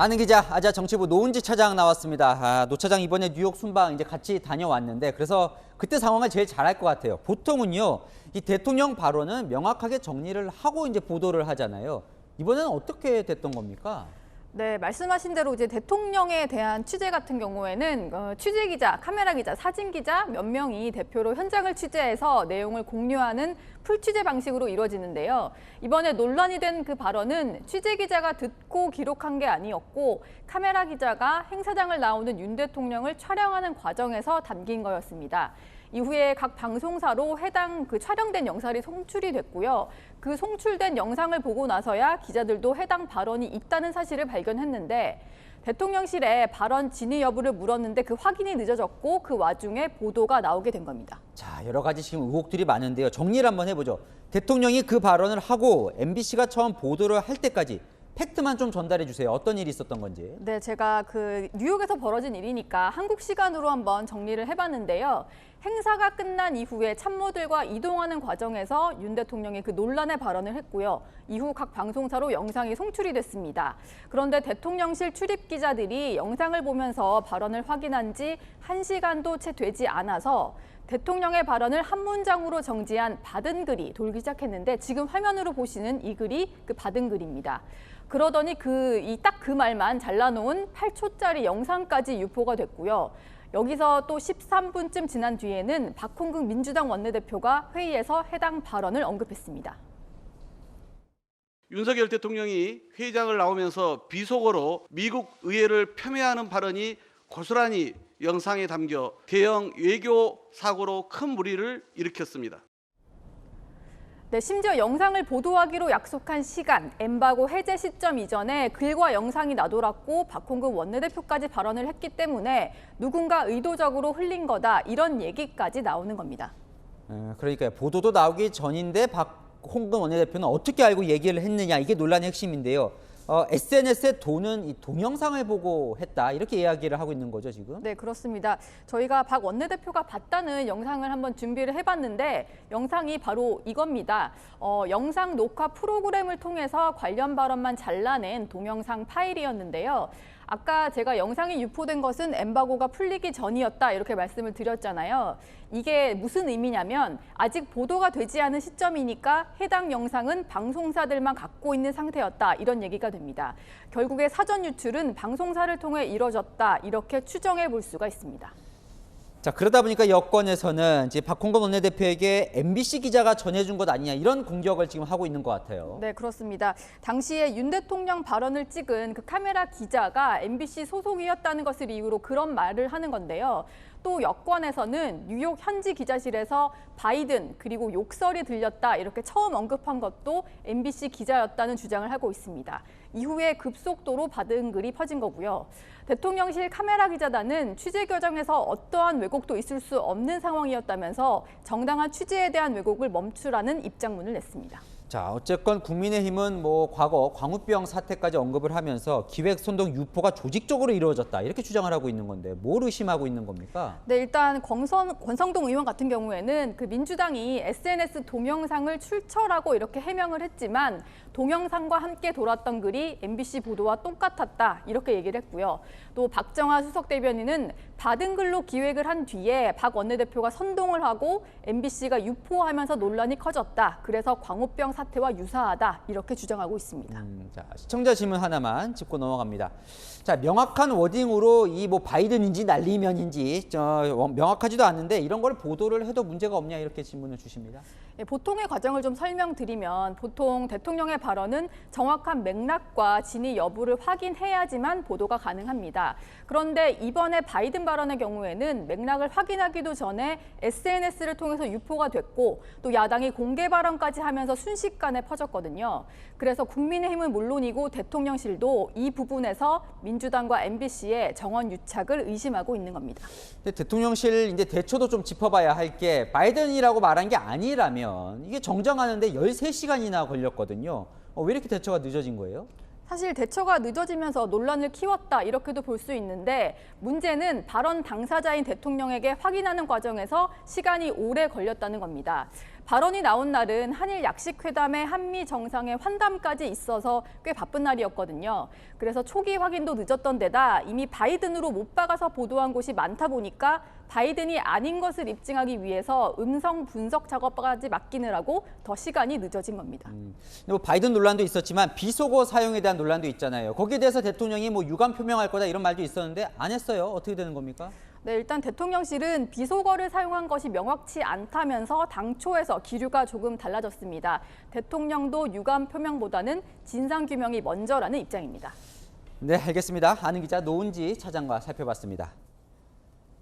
아는 기자, 아자 정치부 노은지 차장 나왔습니다. 노 차장 이번에 뉴욕 순방 이제 같이 다녀왔는데 그래서 그때 상황을 제일 잘할 것 같아요. 보통은요, 이 대통령 발언은 명확하게 정리를 하고 이제 보도를 하잖아요. 이번에는 어떻게 됐던 겁니까? 네, 말씀하신 대로 이제 대통령에 대한 취재 같은 경우에는 취재 기자, 카메라 기자, 사진 기자 몇 명이 대표로 현장을 취재해서 내용을 공유하는 풀취재 방식으로 이루어지는데요. 이번에 논란이 된 그 발언은 취재 기자가 듣고 기록한 게 아니었고 카메라 기자가 행사장을 나오는 윤 대통령을 촬영하는 과정에서 담긴 거였습니다. 이후에 각 방송사로 해당 촬영된 영상이 송출이 됐고요. 그 송출된 영상을 보고 나서야 기자들도 해당 발언이 있다는 사실을 발견했는데 대통령실에 발언 진위 여부를 물었는데 그 확인이 늦어졌고 그 와중에 보도가 나오게 된 겁니다. 자, 여러 가지 지금 의혹들이 많은데요. 정리를 한번 해보죠. 대통령이 그 발언을 하고 MBC가 처음 보도를 할 때까지 팩트만 좀 전달해 주세요. 어떤 일이 있었던 건지. 네, 제가 뉴욕에서 벌어진 일이니까 한국 시간으로 한번 정리를 해봤는데요. 행사가 끝난 이후에 참모들과 이동하는 과정에서 윤 대통령이 그 논란의 발언을 했고요. 이후 각 방송사로 영상이 송출이 됐습니다. 그런데 대통령실 출입 기자들이 영상을 보면서 발언을 확인한 지 1시간도 채 되지 않아서 대통령의 발언을 한 문장으로 정지한 받은 글이 돌기 시작했는데 지금 화면으로 보시는 이 글이 그 받은 글입니다. 그러더니 딱 그 말만 잘라놓은 8초짜리 영상까지 유포가 됐고요. 여기서 또 13분쯤 지난 뒤에는 박홍근 민주당 원내대표가 회의에서 해당 발언을 언급했습니다. 윤석열 대통령이 회의장을 나오면서 비속어로 미국 의회를 폄훼하는 발언이 고스란히 영상에 담겨 대형 외교 사고로 큰 물의를 일으켰습니다. 네, 심지어 영상을 보도하기로 약속한 시간, 엠바고 해제 시점 이전에 글과 영상이 나돌았고 박홍근 원내대표까지 발언을 했기 때문에 누군가 의도적으로 흘린 거다 이런 얘기까지 나오는 겁니다. 그러니까요. 보도도 나오기 전인데 박홍근 원내대표는 어떻게 알고 얘기를 했느냐, 이게 논란의 핵심인데요. SNS에 도는 이 동영상을 보고 했다, 이렇게 이야기를 하고 있는 거죠, 지금? 네, 그렇습니다. 저희가 박 원내대표가 봤다는 영상을 한번 준비를 해봤는데 영상이 바로 이겁니다. 영상 녹화 프로그램을 통해서 관련 발언만 잘라낸 동영상 파일이었는데요. 아까 제가 영상이 유포된 것은 엠바고가 풀리기 전이었다 이렇게 말씀을 드렸잖아요. 이게 무슨 의미냐면 아직 보도가 되지 않은 시점이니까 해당 영상은 방송사들만 갖고 있는 상태였다 이런 얘기가 됩니다. 결국에 사전 유출은 방송사를 통해 이뤄졌다 이렇게 추정해 볼 수가 있습니다. 자, 그러다 보니까 여권에서는 이제 박홍근 원내대표에게 MBC 기자가 전해준 것 아니냐, 이런 공격을 지금 하고 있는 것 같아요. 네, 그렇습니다. 당시에 윤 대통령 발언을 찍은 그 카메라 기자가 MBC 소속이었다는 것을 이유로 그런 말을 하는 건데요. 또 여권에서는 뉴욕 현지 기자실에서 바이든 그리고 욕설이 들렸다 이렇게 처음 언급한 것도 MBC 기자였다는 주장을 하고 있습니다. 이후에 급속도로 받은 글이 퍼진 거고요. 대통령실 카메라 기자단은 취재 과정에서 어떠한 왜곡도 있을 수 없는 상황이었다면서 정당한 취재에 대한 왜곡을 멈추라는 입장문을 냈습니다. 자, 어쨌건 국민의힘은 과거 광우병 사태까지 언급을 하면서 기획 선동 유포가 조직적으로 이루어졌다 이렇게 주장을 하고 있는 건데 뭘 의심하고 있는 겁니까? 네, 일단 권성동 의원 같은 경우에는 민주당이 SNS 동영상을 출처라고 이렇게 해명을 했지만 동영상과 함께 돌았던 글이 MBC 보도와 똑같았다 이렇게 얘기를 했고요. 또 박정아 수석 대변인은 받은 글로 기획을 한 뒤에 박 원내대표가 선동을 하고 MBC가 유포하면서 논란이 커졌다. 그래서 광우병 사태와 유사하다 이렇게 주장하고 있습니다. 자, 시청자 질문 하나만 짚고 넘어갑니다. 자, 명확한 워딩으로 이 바이든인지 날리면인지 명확하지도 않는데 이런 걸 보도를 해도 문제가 없냐 이렇게 질문을 주십니다. 보통의 과정을 좀 설명드리면 보통 대통령의 발언은 정확한 맥락과 진위 여부를 확인해야지만 보도가 가능합니다. 그런데 이번에 바이든 발언의 경우에는 맥락을 확인하기도 전에 SNS를 통해서 유포가 됐고 또 야당이 공개 발언까지 하면서 순식간에 퍼졌거든요. 그래서 국민의힘은 물론이고 대통령실도 이 부분에서 민주당과 MBC의 정원 유착을 의심하고 있는 겁니다. 근데 대통령실 이제 대처도 좀 짚어봐야 할 게 바이든이라고 말한 게 아니라면 이게 정정하는데 13시간이나 걸렸거든요. 왜 이렇게 대처가 늦어진 거예요? 사실 대처가 늦어지면서 논란을 키웠다 이렇게도 볼 수 있는데 문제는 발언 당사자인 대통령에게 확인하는 과정에서 시간이 오래 걸렸다는 겁니다. 발언이 나온 날은 한일 약식회담의 한미 정상의 환담까지 있어서 꽤 바쁜 날이었거든요. 그래서 초기 확인도 늦었던 데다 이미 바이든으로 못 박아서 보도한 곳이 많다 보니까 바이든이 아닌 것을 입증하기 위해서 음성 분석 작업까지 맡기느라고 더 시간이 늦어진 겁니다. 뭐 바이든 논란도 있었지만 비속어 사용에 대한 논란도 있잖아요. 거기에 대해서 대통령이 뭐 유감 표명할 거다 이런 말도 있었는데 안 했어요. 어떻게 되는 겁니까? 네, 일단 대통령실은 비속어를 사용한 것이 명확치 않다면서 당초에서 기류가 조금 달라졌습니다. 대통령도 유감 표명보다는 진상규명이 먼저라는 입장입니다. 네, 알겠습니다. 아는 기자 노은지 차장과 살펴봤습니다.